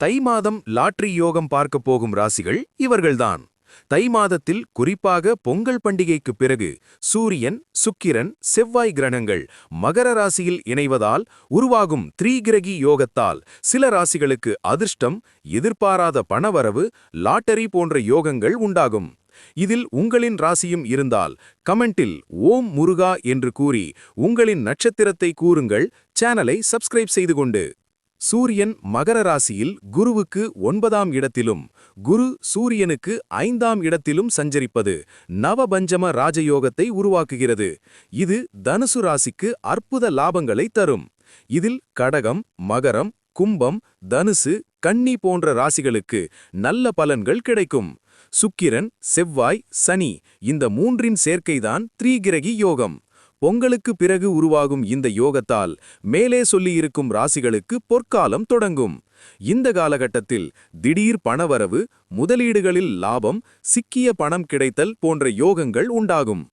தை மாதம் லாட்டரி யோகம் பார்க்கப் போகும் ராசிகள் இவர்கள்தான். தை மாதத்தில் குறிப்பாக பொங்கல் பண்டிகைக்கு பிறகு சூரியன், சுக்கிரன், செவ்வாய் கிரகங்கள் மகர ராசியில் இணைவதால் உருவாகும் த்ரீகிரகி யோகத்தால் சில ராசிகளுக்கு அதிர்ஷ்டம், எதிர்பாராத பணவரவு, லாட்டரி போன்ற யோகங்கள் உண்டாகும். இதில் உங்களின் ராசியும் இருந்தால் கமெண்டில் ஓம் முருகா என்று கூறி உங்களின் நட்சத்திரத்தை கூறுங்கள். சேனலை சப்ஸ்கிரைப் செய்து கொண்டு. சூரியன் மகர ராசியில் குருவுக்கு 9ஆம் இடத்திலும் குரு சூரியனுக்கு 5ஆம் இடத்திலும் சஞ்சரிப்பது நவபஞ்சம ராஜயோகத்தை உருவாக்குகிறது. இது தனுசு ராசிக்கு அற்புத லாபங்களை தரும். இதில் கடகம், மகரம், கும்பம், தனுசு, கன்னி போன்ற ராசிகளுக்கு நல்ல பலன்கள் கிடைக்கும். சுக்கிரன், செவ்வாய், சனி இந்த மூன்றின் சேர்க்கைதான் த்ரீகிரகி யோகம். பொங்கலுக்கு பிறகு உருவாகும் இந்த யோகத்தால் மேலே சொல்லியிருக்கும் ராசிகளுக்கு பொற்காலம் தொடங்கும். இந்த காலகட்டத்தில் திடீர் பணவரவு, முதலீடுகளில் லாபம், சிக்கிய பணம் கிடைத்தல் போன்ற யோகங்கள் உண்டாகும்.